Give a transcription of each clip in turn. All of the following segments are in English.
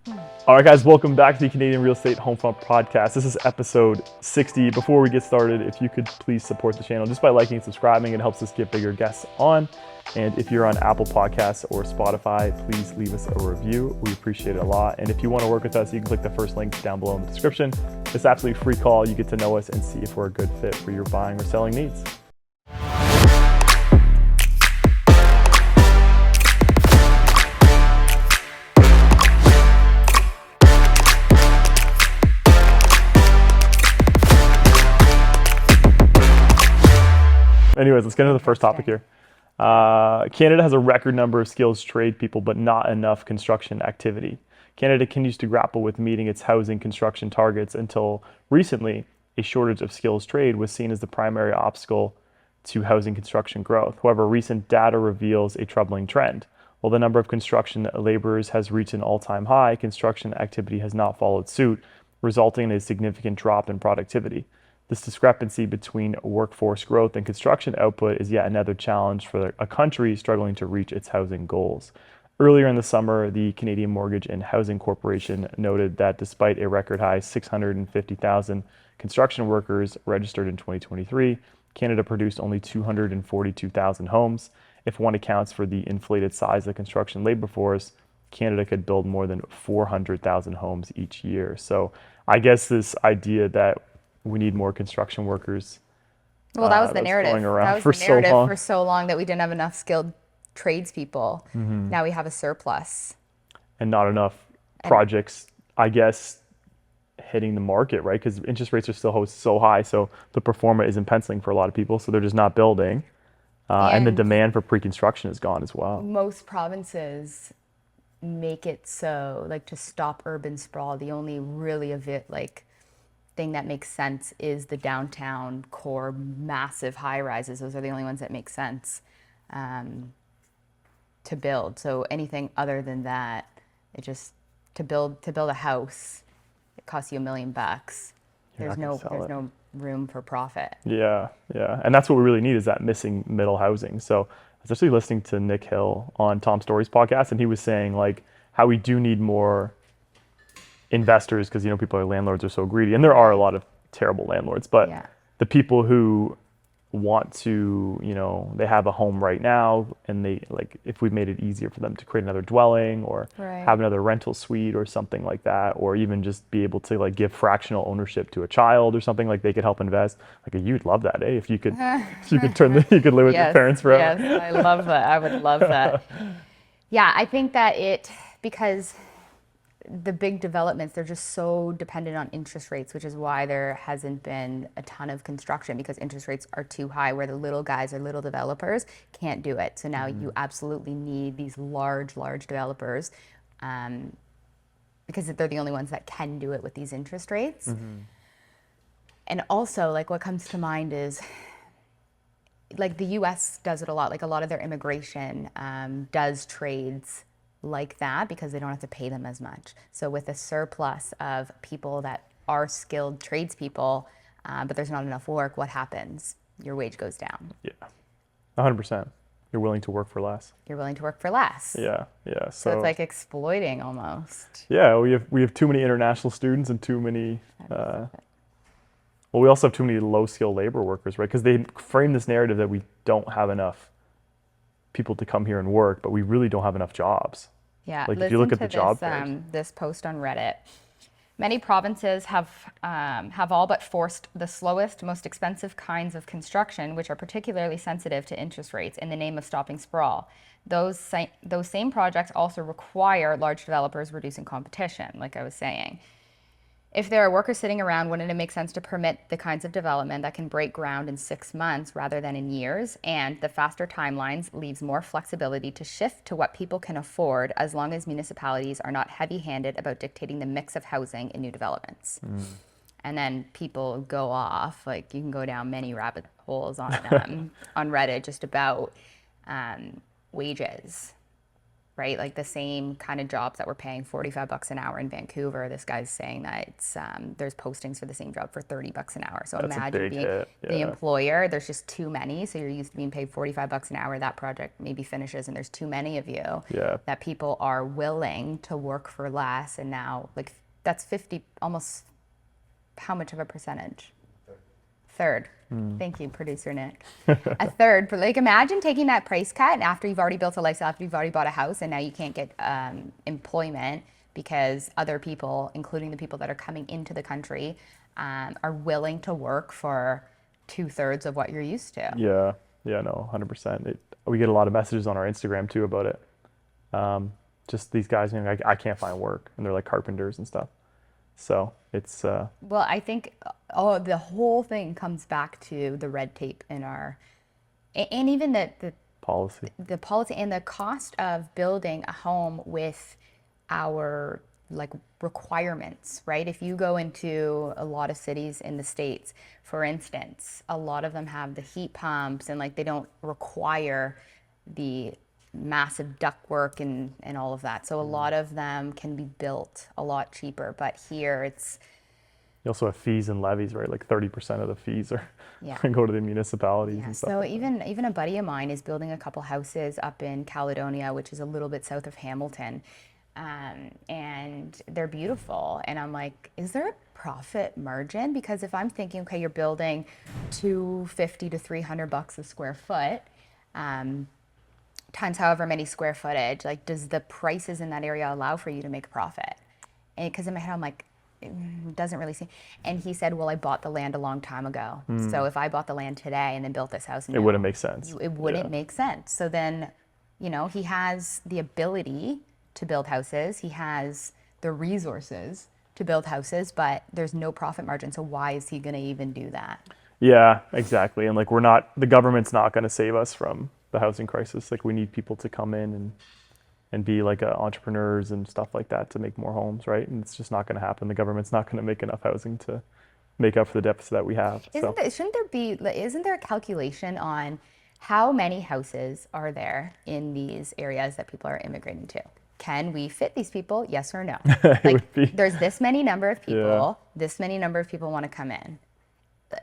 All right, guys, welcome back to the Canadian Real Estate Homefront Podcast. This is episode 60. Before we get started, if you could please support the channel just by liking and subscribing, it helps us get bigger guests on. And if you're on Apple Podcasts or Spotify, please leave us a review. We appreciate it a lot. And if you want to work with us, you can click the first link down below in the description. It's absolutely free call. You get to know us and see if we're a good fit for your buying or selling needs. Anyways, let's get into the first topic here. Canada has a record number of skilled trade people, but not enough construction activity. Canada continues to grapple with meeting its housing construction targets until recently, a shortage of skills trade was seen as the primary obstacle to housing construction growth. However, recent data reveals a troubling trend. While the number of construction laborers has reached an all-time high, construction activity has not followed suit, resulting in a significant drop in productivity. This discrepancy between workforce growth and construction output is yet another challenge for a country struggling to reach its housing goals. Earlier in the summer, the Canadian Mortgage and Housing Corporation noted that despite a record high 650,000 construction workers registered in 2023, Canada produced only 242,000 homes. If one accounts for the inflated size of the construction labor force, Canada could build more than 400,000 homes each year. So I guess this idea that we need more construction workers. Well, that was the narrative. That was the narrative for so long that we didn't have enough skilled tradespeople. Now we have a surplus. And not enough projects, I guess, hitting the market, right? Because interest rates are still so high, so the pro forma isn't penciling for a lot of people, so they're just not building. And the demand for pre-construction is gone as well. Most provinces make it so, like, to stop urban sprawl, the only really thing that makes sense is the downtown core massive high rises. Those are the only ones that make sense to build. So anything other than that, it just to build a house, it costs you $1 million. There's no room for profit. Yeah. And that's what we really need, is that missing middle housing. So I was actually listening to Nick Hill on Tom Story's podcast, and he was saying like how we do need more investors, because people are landlords are so greedy, and there are a lot of terrible landlords, but the people who want to, they have a home right now, and they if we made it easier for them to create another dwelling or have another rental suite or something like that, or even just be able to give fractional ownership to a child or something, they could help invest. You'd love that, eh? If you could you could live with your parents forever. Yes, I love that. I would love that. Yeah, I think that because the big developments, they're just so dependent on interest rates, which is why there hasn't been a ton of construction, because interest rates are too high, where the little guys or little developers can't do it. So now you absolutely need these large developers, because they're the only ones that can do it with these interest rates. And also, what comes to mind is the US does it a lot. A lot of their immigration does trades like that, because they don't have to pay them as much. So with a surplus of people that are skilled tradespeople, but there's not enough work, what happens? Your wage goes down. Yeah, 100%. You're willing to work for less. You're willing to work for less. Yeah. So it's like exploiting almost. Yeah, we have too many international students and too many. Well, we also have too many low-skilled labor workers, right? Because they frame this narrative that we don't have enough people to come here and work, but we really don't have enough jobs. Yeah, if you look at the job page. This post on Reddit. Many provinces have all but forced the slowest, most expensive kinds of construction, which are particularly sensitive to interest rates, in the name of stopping sprawl. Those same projects also require large developers, reducing competition, like I was saying. If there are workers sitting around, wouldn't it make sense to permit the kinds of development that can break ground in 6 months rather than in years? And the faster timelines leaves more flexibility to shift to what people can afford, as long as municipalities are not heavy-handed about dictating the mix of housing in new developments. And then people go off, you can go down many rabbit holes on on Reddit just about wages. right? Like the same kind of jobs that we're paying $45 an hour in Vancouver. This guy's saying that it's there's postings for the same job for $30 an hour. So That's a imagine big being hit. the Yeah. employer. There's just too many. So you're used to being paid $45 an hour. That project maybe finishes, and there's too many of you. Yeah. That people are willing to work for less, and now like that's 50 almost. How much of a percentage? Third. Thank you, producer Nick. A third. But like, imagine taking that price cut, and after you've already built a lifestyle, after you've already bought a house, and now you can't get employment because other people, including the people that are coming into the country, are willing to work for 2/3 of what you're used to. Yeah. Yeah. No, 100%. We get a lot of messages on our Instagram too about it. Just these guys being like, I can't find work, and they're like carpenters and stuff. So it's Well, I think the whole thing comes back to the red tape in our, and even policy. the policy and the cost of building a home with our like requirements, right? If you go into a lot of cities in the States, for instance, a lot of them have the heat pumps and like they don't require the massive ductwork and all of that. So a lot of them can be built a lot cheaper, but here it's You also have fees and levies, right? Like 30% of the fees are Yeah. go to the municipalities yeah. and stuff. So like that. even a buddy of mine is building a couple houses up in Caledonia, which is a little bit south of Hamilton. And they're beautiful. And I'm like, is there a profit margin? Because if I'm thinking, okay, you're building $250 to $300 a square foot, times however many square footage, like does the prices in that area allow for you to make a profit? And because in my head, I'm like, it doesn't really seem. And he said, well, I bought the land a long time ago. So if I bought the land today and then built this house, It wouldn't make sense. it wouldn't Yeah. make sense. So then, he has the ability to build houses. He has the resources to build houses, but there's no profit margin. So why is he going to even do that? Yeah, exactly. And like the government's not going to save us from the housing crisis. Like we need people to come in and be like entrepreneurs and stuff like that to make more homes, right? And it's just not going to happen. The government's not going to make enough housing to make up for the deficit that we have. So Isn't there a calculation on how many houses are there in these areas that people are immigrating to? Can we fit these people? Yes or no? Like, there's this many number of people, this many number of people want to come in.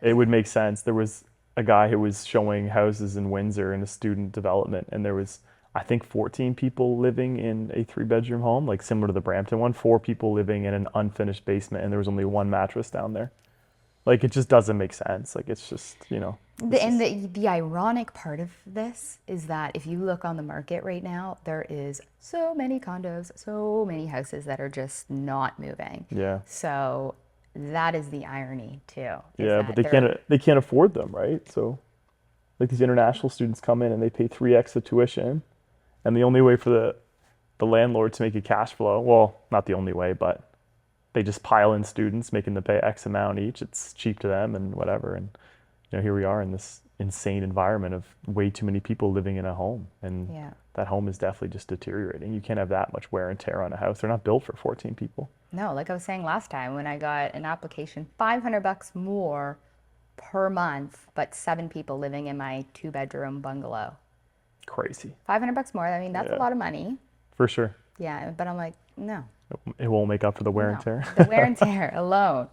it would make sense. There was a guy who was showing houses in Windsor in a student development, and there was, I think, 14 people living in a 3-bedroom home, like similar to the Brampton one, 4 people living in an unfinished basement, and there was only 1 mattress down there. Like, it just doesn't make sense. Like, it's just, The ironic part of this is that if you look on the market right now, there is so many condos, so many houses that are just not moving. Yeah. So that is the irony too. Yeah, but they can't afford them, right? So like these international students come in and they pay 3x the tuition, and the only way for the landlord to make a cash flow, well, not the only way, but they just pile in students, making them pay X amount each. It's cheap to them and whatever. And here we are in this insane environment of way too many people living in a home, and that home is definitely just deteriorating. You can't have that much wear and tear on a house. They're not built for 14 people. No, like I was saying last time when I got an application, $500 more per month, but 7 people living in my 2-bedroom bungalow. Crazy. $500 more. I mean, that's a lot of money. For sure. Yeah, but I'm like, no. It won't make up for the wear and tear. The wear and tear alone.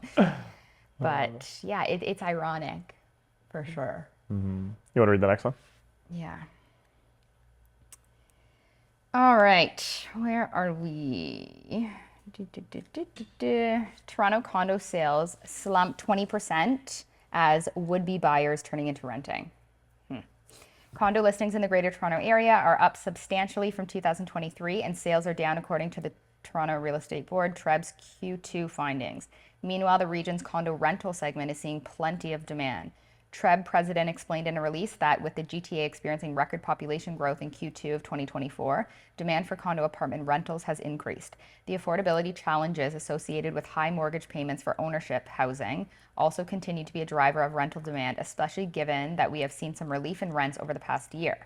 But yeah, it's ironic for sure. Mm-hmm. You want to read the next one? Yeah. All right. Where are we? Toronto condo sales slumped 20% as would-be buyers turning into renting. Condo listings in the Greater Toronto Area are up substantially from 2023, and sales are down according to the Toronto Real Estate Board, TREB's Q2 findings. Meanwhile, the region's condo rental segment is seeing plenty of demand. TREB president explained in a release that with the GTA experiencing record population growth in Q2 of 2024, demand for condo apartment rentals has increased. The affordability challenges associated with high mortgage payments for ownership housing also continue to be a driver of rental demand, especially given that we have seen some relief in rents over the past year.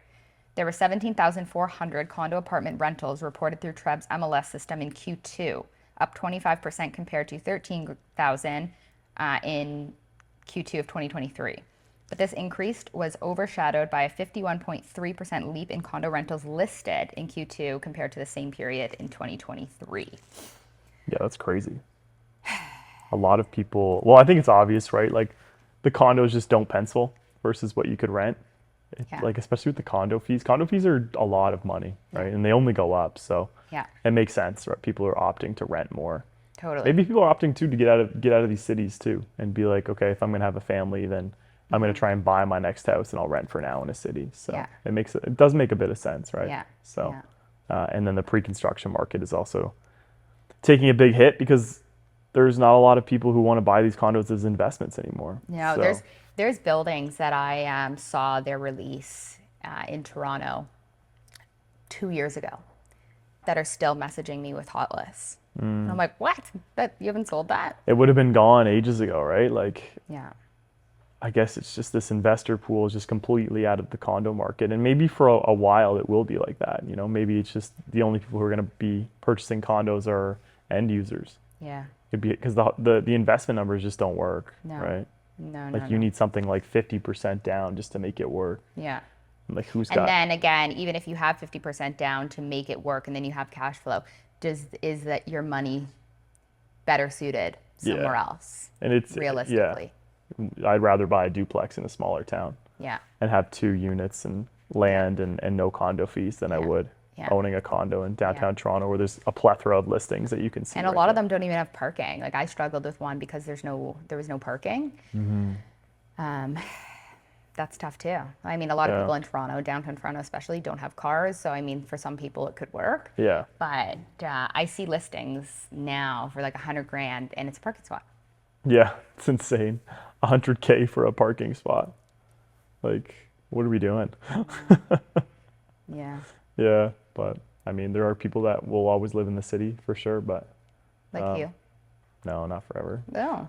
There were 17,400 condo apartment rentals reported through TREB's MLS system in Q2, up 25% compared to 13,000 in Q2 of 2023. But this increase was overshadowed by a 51.3% leap in condo rentals listed in Q2 compared to the same period in 2023. Yeah, that's crazy. A lot of people, well, I think it's obvious, right? Like the condos just don't pencil versus what you could rent. Yeah. Like especially with the condo fees. Condo fees are a lot of money, right? And they only go up, so Yeah, it makes sense, right? People are opting to rent more. totally. Maybe people are opting too to get out of these cities too, and be like, okay, if I'm gonna have a family, then I'm gonna try and buy my next house, and I'll rent for now in a city. So Yeah. it does make a bit of sense, right? Yeah. So, Yeah. and then the pre-construction market is also taking a big hit because there's not a lot of people who want to buy these condos as investments anymore. No, So, there's buildings that I saw their release in Toronto 2 years ago that are still messaging me with hot lists. And I'm like, what? That you haven't sold that? it would have been gone ages ago, right? Like, Yeah. I guess it's just this investor pool is just completely out of the condo market. And maybe for a while it will be like that. Maybe it's just the only people who are going to be purchasing condos are end users. Yeah. It'd be because the investment numbers just don't work, No. right? No, Like no, you no. need something like 50% down just to make it work. Yeah. Like who's And got, then again, even if you have 50% down to make it work and then you have cash flow, is that your money better suited somewhere Yeah. else? and it's, Realistically. yeah, I'd rather buy a duplex in a smaller town Yeah. and have 2 units and land and no condo fees than I Yeah. would Yeah. owning a condo in downtown Toronto where there's a plethora of listings that you can see. And a right lot of there. them don't even have parking. Like I struggled with one because there was no parking. That's tough too. I mean, a lot of Yeah. people in Toronto, downtown Toronto especially, don't have cars. So I mean, for some people it could work. Yeah. But I see listings now for like $100,000 and it's a parking spot. Yeah. It's insane. 100K for a parking spot. Like, what are we doing? Yeah. Yeah. But I mean, there are people that will always live in the city for sure, but Like you. no, not forever. No.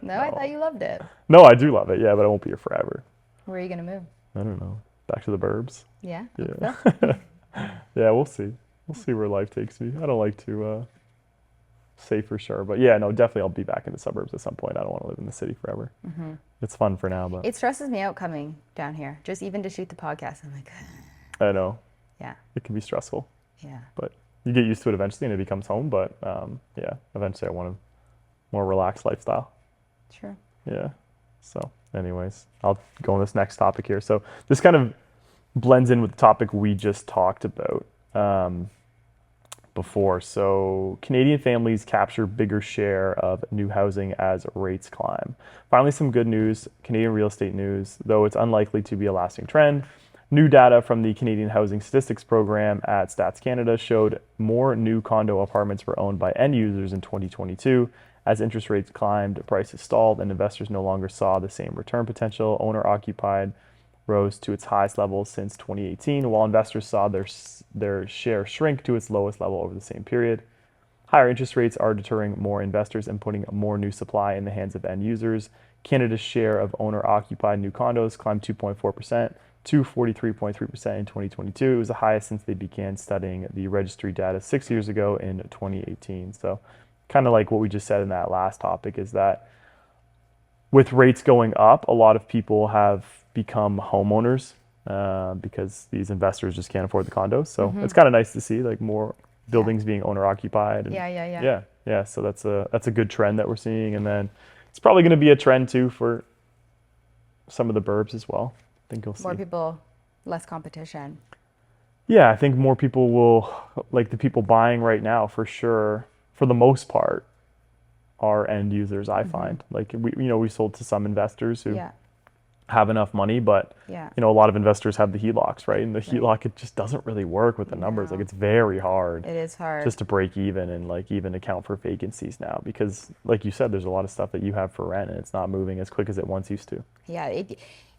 No, I thought you loved it. No, I do love it. Yeah, but I won't be here forever. Where are you going to move? I don't know. Back to the burbs. Yeah. Yeah. Yeah, we'll see. We'll see where life takes me. I don't like to say for sure, but yeah, no, definitely I'll be back in the suburbs at some point. I don't want to live in the city forever. It's fun for now, but It stresses me out coming down here, just even to shoot the podcast. I'm like, I know yeah, it can be stressful, yeah, but you get used to it eventually and it becomes home. But yeah, eventually I want a more relaxed lifestyle. sure. Yeah. So anyways, I'll go on this next topic here. So this kind of blends in with the topic we just talked about before. So Canadian families capture bigger share of new housing as rates climb. Finally, some good news, Canadian real estate news, though it's unlikely to be a lasting trend. New data from the Canadian Housing Statistics Program at Stats Canada showed more new condo apartments were owned by end users in 2022. As interest rates climbed, prices stalled, and investors no longer saw the same return potential. Owner-occupied rose to its highest level since 2018, while investors saw their share shrink to its lowest level over the same period. Higher interest rates are deterring more investors and putting more new supply in the hands of end users. Canada's share of owner-occupied new condos climbed 2.4% to 43.3% in 2022. It was the highest since they began studying the registry data 6 years ago in 2018. So kind of like what we just said in that last topic is that with rates going up, a lot of people have become homeowners because these investors just can't afford the condos. So it's kind of nice to see like more buildings being owner occupied. Yeah. So that's a good trend that we're seeing, and then it's probably going to be a trend too for some of the burbs as well. I think you'll see More people, less competition. Yeah, I think more people will, like the people buying right now for sure, for the most part, are end users, I find. Like we sold to some investors who Yeah. have enough money, but Yeah. a lot of investors have the HELOCs, right? And the HELOC, it just doesn't really work with the numbers. No. Like it's very hard It is hard. just to break even and like even account for vacancies now because like you said, there's a lot of stuff that you have for rent and it's not moving as quick as it once used to.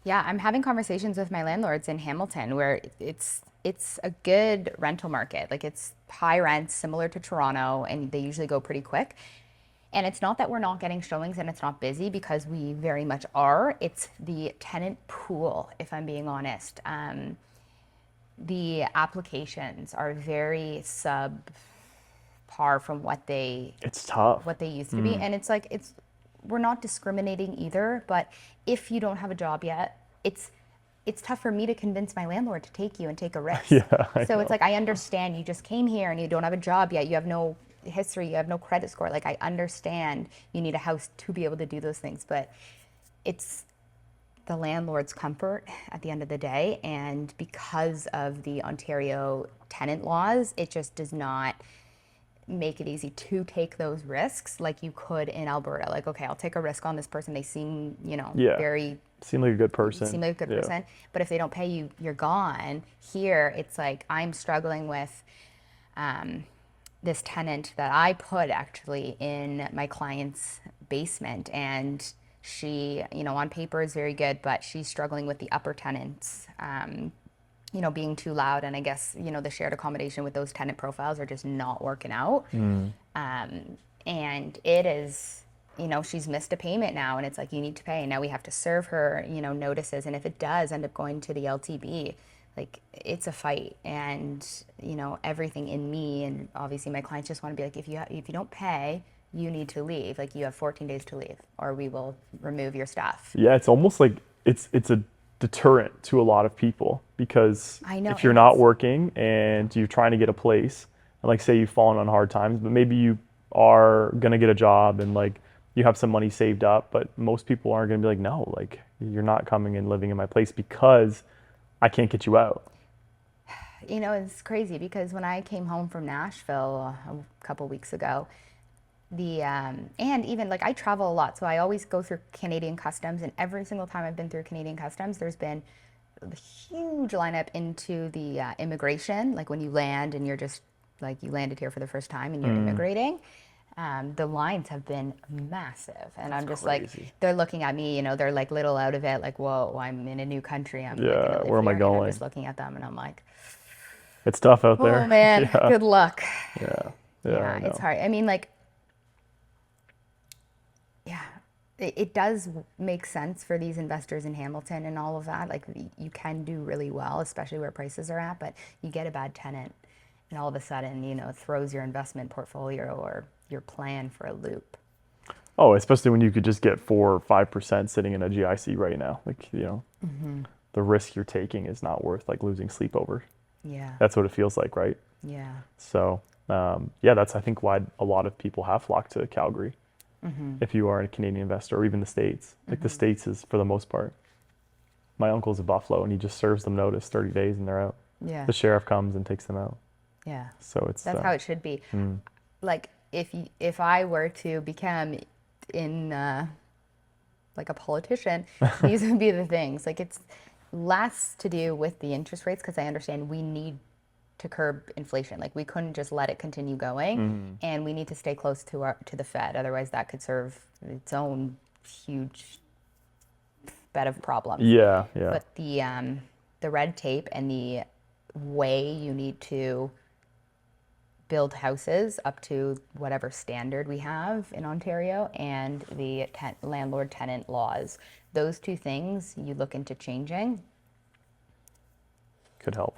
Yeah, I'm having conversations with my landlords in Hamilton where it's a good rental market. Like it's high rents, similar to Toronto, and they usually go pretty quick. And it's not that we're not getting showings and it's not busy because we very much are. It's the tenant pool, if I'm being honest. The applications are very subpar from what they It's tough. used to be, and it's like we're not discriminating either, but if you don't have a job yet, it's tough for me to convince my landlord to take you and take a risk. Yeah, I So know. it's like, I understand you just came here and you don't have a job yet. You have no history. You have no credit score. Like, I understand you need a house to be able to do those things, but it's the landlord's comfort at the end of the day. And because of the Ontario tenant laws, it just does not make it easy to take those risks like you could in Alberta. Like, okay, I'll take a risk on this person. They seem, Yeah. very Seem like a good person. seem like a good Yeah. person. But if they don't pay you, you're gone. Here, it's like I'm struggling with this tenant that I put actually in my client's basement, and she, on paper is very good, but she's struggling with the upper tenants. Being too loud, and I guess the shared accommodation with those tenant profiles are just not working out. And it is, she's missed a payment now, and it's like, you need to pay. Now we have to serve her, notices, and if it does end up going to the LTB, like, it's a fight. And everything in me, and obviously my clients just want to be like, if you don't pay, you need to leave. Like, you have 14 days to leave, or we will remove your stuff. Yeah, it's almost like it's a deterrent to a lot of people, because I know, if you're and not it's- working and you're trying to get a place, and like say you've fallen on hard times, but maybe you are gonna get a job and like you have some money saved up, but most people aren't gonna be like, no, like you're not coming and living in my place because I can't get you out. It's crazy because when I came home from Nashville a couple weeks ago, and even like, I travel a lot, so I always go through Canadian customs, and every single time I've been through Canadian customs, there's been a huge lineup into the immigration. Like, when you land and you're just like, you landed here for the first time and you're immigrating, the lines have been massive, and I'm just like, crazy. they're looking at me, they're like little out of it, like, whoa, I'm in a new country, I'm like, Yeah, gonna live where am I here, and I'm going? just looking at them, and I'm like, It's tough out there. oh man, Yeah, good luck. yeah, yeah. Yeah, I it's know. hard. I mean, like, yeah, it does make sense for these investors in Hamilton and all of that. Like, you can do really well, especially where prices are at, but you get a bad tenant, and all of a sudden, it throws your investment portfolio or your plan for a loop. Oh, especially when you could just get 4 or 5% sitting in a GIC right now. Like, the risk you're taking is not worth like losing sleep over. Yeah, That's what it feels like, right? yeah, So, yeah, that's I think why a lot of people have flocked to Calgary. If you are a Canadian investor, or even the States, like the States is for the most part. My uncle's in Buffalo, and he just serves them notice 30 days, and they're out. yeah, The sheriff comes and takes them out. yeah. So it's That's how it should be. Like, if I were to become in like a politician, these would be the things. Like, it's less to do with the interest rates, because I understand we need to curb inflation. Like, we couldn't just let it continue going, and we need to stay close to the Fed. Otherwise, that could serve its own huge bed of problems. yeah, yeah. But the red tape and the way you need to build houses up to whatever standard we have in Ontario, and the landlord-tenant laws, those two things you look into changing, Could help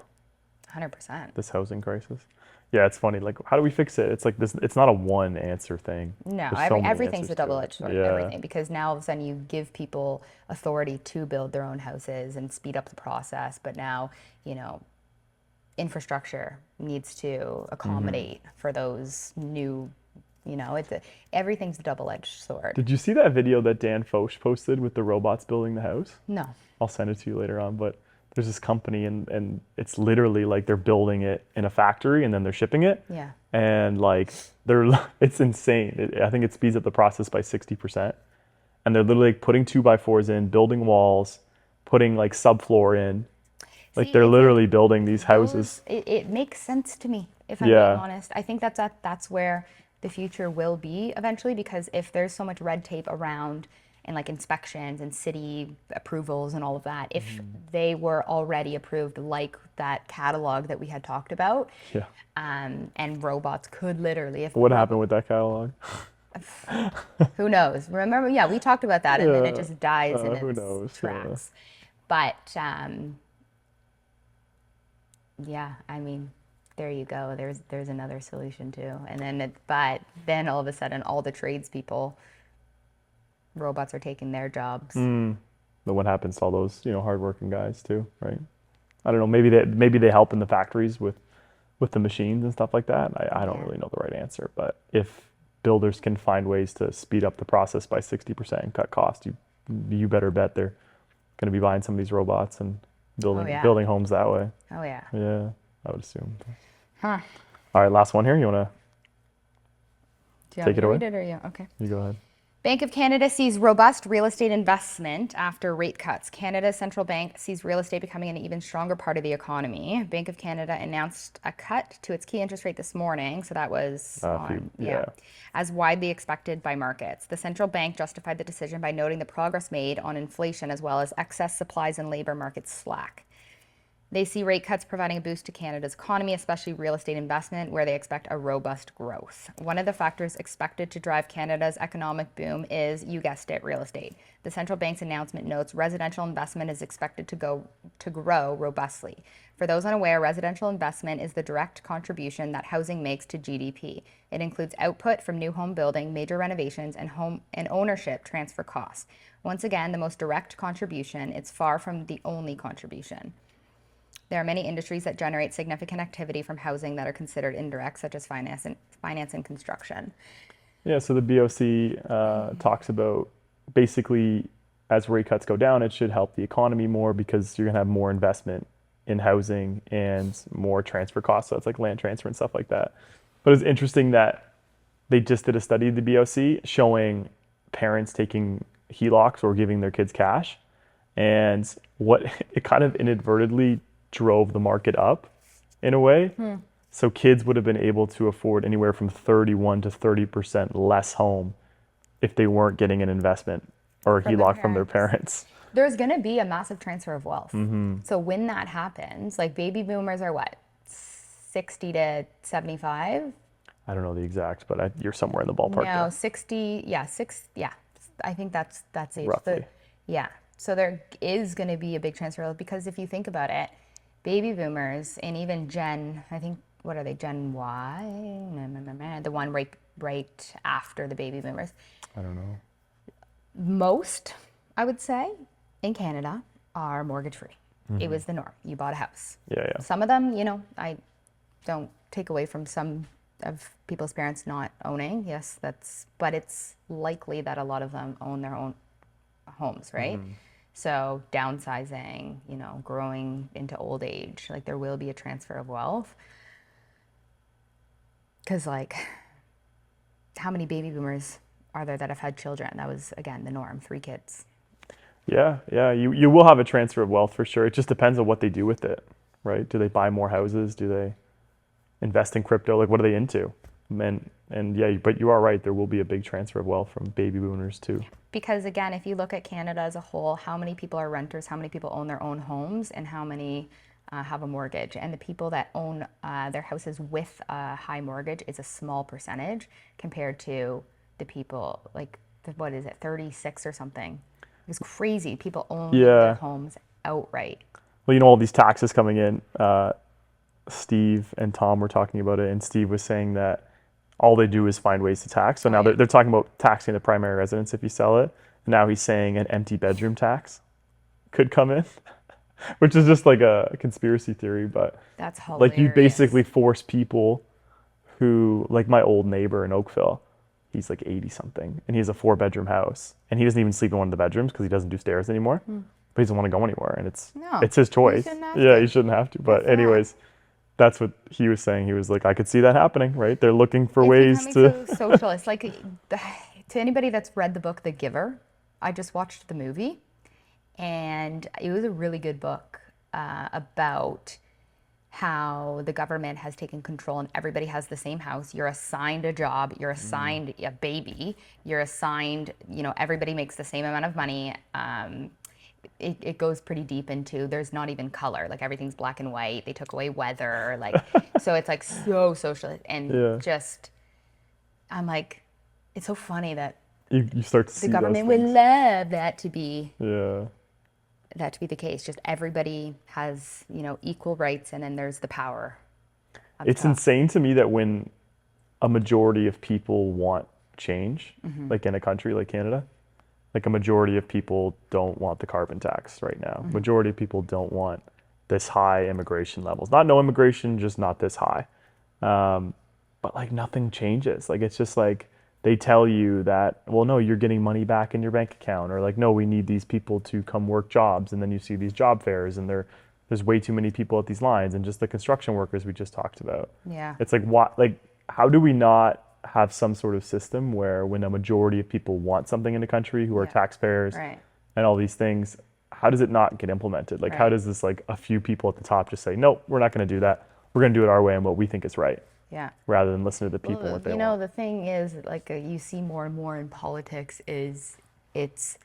100%. this housing crisis. Yeah, it's funny. Like, how do we fix it? It's like this. It's not a one answer thing. No, There's so many everything's answers a to it. double-edged sword, Yeah. everything, because now all of a sudden you give people authority to build their own houses and speed up the process, but now, infrastructure needs to accommodate for those new, everything's a double-edged sword. Did you see that video that Dan Foch posted with the robots building the house? No. I'll send it to you later on, but there's this company, and it's literally like they're building it in a factory and then they're shipping it. Yeah. And like it's insane. I think it speeds up the process by 60%. And they're literally like putting 2x4s in, building walls, putting like subfloor in. Like, See, they're it's literally building these houses. It makes sense to me, if I'm Yeah. being honest. I think that's where the future will be eventually, because if there's so much red tape around, and like inspections and city approvals and all of that, if they were already approved, like that catalog that we had talked about, Yeah. and robots could literally, if What happened with that catalog? who knows? Remember, yeah, we talked about that, and then it Yeah. just dies in Who its knows? Yeah. tracks. But yeah, I mean, there you go. There's another solution too. And then but then all of a sudden, all the tradespeople robots are taking their jobs. But what happens to all those, hardworking guys too, right? I don't know. Maybe they help in the factories with the machines and stuff like that. I don't Yeah. really know the right answer, but if builders can find ways to speed up the process by 60% and cut costs, you better bet they're going to be buying some of these robots and Oh building yeah. building homes that way. Oh yeah. Yeah, I would assume. Huh. All right, last one here. You want Do you Take want me it to away? read it or you? Okay. to? You go ahead. Bank of Canada sees robust real estate investment after rate cuts. Canada's central bank sees real estate becoming an even stronger part of the economy. Bank of Canada announced a cut to its key interest rate this morning, so that was Yeah. as widely expected by markets. The central bank justified the decision by noting the progress made on inflation as well as excess supplies and labor market slack. They see rate cuts providing a boost to Canada's economy, especially real estate investment, where they expect a robust growth. One of the factors expected to drive Canada's economic boom is, you guessed it, real estate. The central bank's announcement notes residential investment is expected to grow robustly. For those unaware, residential investment is the direct contribution that housing makes to GDP. It includes output from new home building, major renovations, and home and ownership transfer costs. Once again, the most direct contribution, it's far from the only contribution. There are many industries that generate significant activity from housing that are considered indirect, such as finance and construction. Yeah, so the BOC talks about basically as rate cuts go down, it should help the economy more because you're going to have more investment in housing and more transfer costs. So it's like land transfer and stuff like that. But it's interesting that they just did a study of the BOC showing parents taking HELOCs or giving their kids cash. And what it kind of inadvertently drove the market up in a way. So kids would have been able to afford anywhere from 31 to 30% less home if they weren't getting an investment or a From their HELOC from their parents. parents. There's going to be a massive transfer of wealth. So when that happens, like baby boomers are what, 60 to 75? I don't know the exact, but you're somewhere in the ballpark No, there, 60, yeah. I think that's age. roughly. Yeah. So there is going to be a big transfer because if you think about it, baby boomers and even I think, what are they, Gen Y? The one right after the baby boomers. I don't know. Most, I would say, in Canada are mortgage free. It was the norm. You bought a house. Yeah. Some of them, I don't take away from some of people's parents not owning. Yes, but it's likely that a lot of them own their own homes, right? So downsizing, growing into old age, like there will be a transfer of wealth. Because how many baby boomers are there that have had children? That was, again, the norm, 3 kids. Yeah. You will have a transfer of wealth for sure. It just depends on what they do with it, right? Do they buy more houses? Do they invest in crypto? Like, what are they into? And yeah, but you are right. There will be a big transfer of wealth from baby boomers too. Because again, if you look at Canada as a whole, how many people are renters, how many people own their own homes, and how many have a mortgage? And the people that own their houses with a high mortgage is a small percentage compared to the people, what is it, 36 or something. It's crazy. People own their homes outright. Well, all these taxes coming in. Steve and Tom were talking about it, and Steve was saying that all they do is find ways to tax. So now they're talking about taxing the primary residence if you sell it. And now he's saying an empty bedroom tax could come in, which is just like a conspiracy theory. But that's hilarious. like you basically force people who, like my old neighbor in Oakville, he's like 80 something, and he has a 4-bedroom house, and he doesn't even sleep in one of the bedrooms because he doesn't do stairs anymore. But he doesn't want to go anywhere, and it's his choice. He shouldn't have to. But anyways. That's what he was saying. He was like, I could see that happening, right? They're looking for ways to. So socialist. To anybody that's read the book The Giver, I just watched the movie, and it was a really good book about how the government has taken control and everybody has the same house. You're assigned a job, you're assigned a baby, you're assigned, everybody makes the same amount of money. It goes pretty deep into, there's not even color, like everything's black and white. They took away weather, so it's like so socialist and just, I'm like, it's so funny that you start to see the government those would love that to be Yeah. the case. Just everybody has, equal rights, and then there's the power. It's insane to me that when a majority of people want change, like in a country like Canada, Like a majority of people don't want the carbon tax right now. Majority of people don't want this high immigration levels. Not no immigration, just not this high. But like nothing changes. Like it's just like they tell you that, well, no, you're getting money back in your bank account, or like, no, we need these people to come work jobs, and then you see these job fairs, and there's way too many people at these lines, and just the construction workers we just talked about. Yeah. It's like what, like, how do we not have some sort of system where when a majority of people want something in the country who are taxpayers Right. and all these things, how does it not get implemented? Like, how Right. does this like a few people at the top just say, nope, we're not going to do that. We're going to do it our way and what we think is right, Yeah. rather than listen to the people and what they You know, want. the thing is, like, you see more and more in politics is it's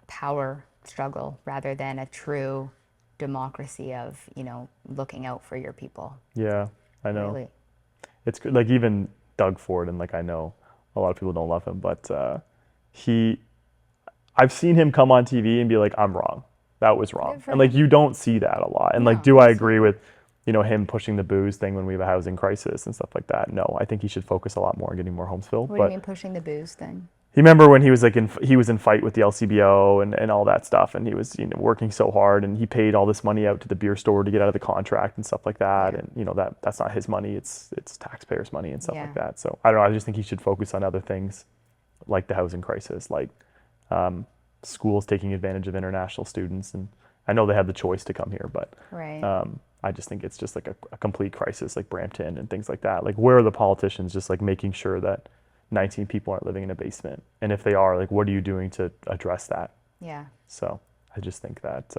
power struggle rather than a true democracy of, you know, looking out for your people. Yeah, I know. Really. It's good. Like even Doug Ford, and like I know a lot of people don't love him, but I've seen him come on TV and be like, I'm wrong. That was wrong. Good for And like him. you don't see that a lot. And like, No, do I agree with, him pushing the booze thing when we have a housing crisis and stuff like that? No, I think he should focus a lot more on getting more homes filled. What do you But mean pushing the booze thing? you remember when he was like he was in fight with the LCBO and all that stuff, and he was working so hard, and he paid all this money out to the beer store to get out of the contract and stuff like that, Yeah. and that's not his money, it's taxpayers' money and stuff Yeah. like that. So I don't know, I just think he should focus on other things like the housing crisis, like schools taking advantage of international students, and I know they have the choice to come here, but Right. I just think it's just like a complete crisis, like Brampton and things like that. Like where are the politicians just like making sure that 19 people aren't living in a basement? And if they are, like, what are you doing to address that? Yeah. So I just think that,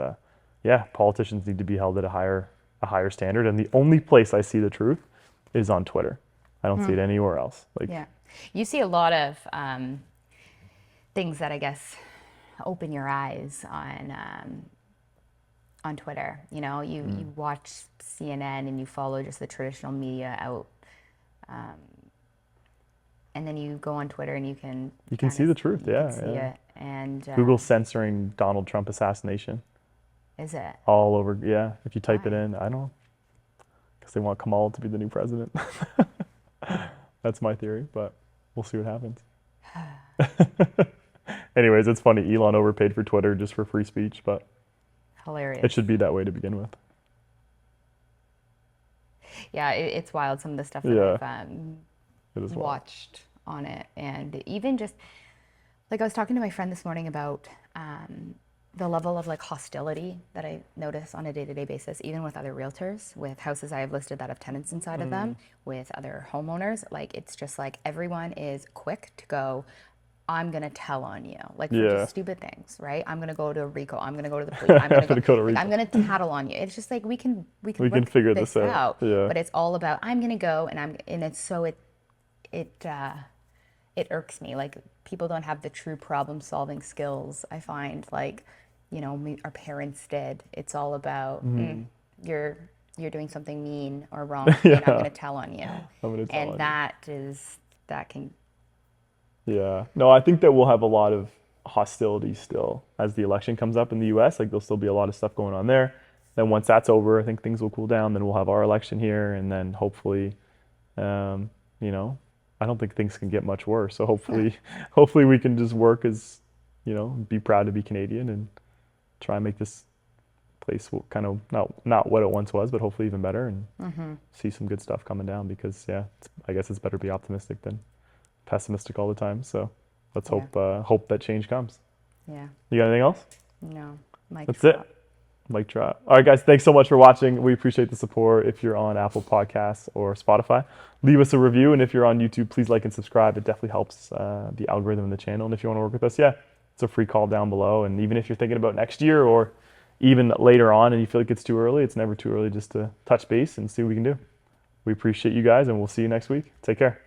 politicians need to be held at a higher standard. And the only place I see the truth is on Twitter. I don't see it anywhere else. Like, Yeah. You see a lot of things that I guess open your eyes on Twitter. You know, you watch CNN and you follow just the traditional media out. And then you go on Twitter and you can see the truth, you yeah, can see yeah. it. And Google censoring Donald Trump assassination is it? all over. Yeah, if you type it Why? in, I don't know, because they want Kamal to be the new president. That's my theory, but we'll see what happens. Anyways, it's funny. Elon overpaid for Twitter just for free speech, but Hilarious. it should be that way to begin with. Yeah, it's wild some of the stuff that Yeah. I've It is wild. watched on it, and even just like I was talking to my friend this morning about the level of like hostility that I notice on a day-to-day basis, even with other realtors, with houses I have listed that have tenants inside of them, with other homeowners. Like it's just like everyone is quick to go, I'm gonna tell on you, like for Yeah. just stupid things, right? I'm gonna go to RICO. I'm gonna go to the police. I'm gonna gonna go to like, RICO. I'm gonna tattle on you. It's just like we can can work figure this out. Yeah. but it's all about I'm gonna go and it's so it irks me. Like people don't have the true problem solving skills. I find like, our parents did. It's all about you're doing something mean or wrong, and I'm gonna tell on you. I'm gonna tell on you. And that can Yeah. No, I think that we'll have a lot of hostility still as the election comes up in the US. Like there'll still be a lot of stuff going on there. Then once that's over, I think things will cool down. Then we'll have our election here, and then hopefully, I don't think things can get much worse. So hopefully we can just work as, be proud to be Canadian and try and make this place kind of not what it once was, but hopefully even better, and see some good stuff coming down, because I guess it's better to be optimistic than pessimistic all the time. So let's hope that change comes. yeah. You got anything else? No. Mike That's it. Mic drop. All right, guys, thanks so much for watching. We appreciate the support. If you're on Apple Podcasts or Spotify, leave us a review. And if you're on YouTube, please like and subscribe. It definitely helps the algorithm in the channel. And if you want to work with us, it's a free call down below. And even if you're thinking about next year or even later on and you feel like it's too early, it's never too early just to touch base and see what we can do. We appreciate you guys, and we'll see you next week. Take care.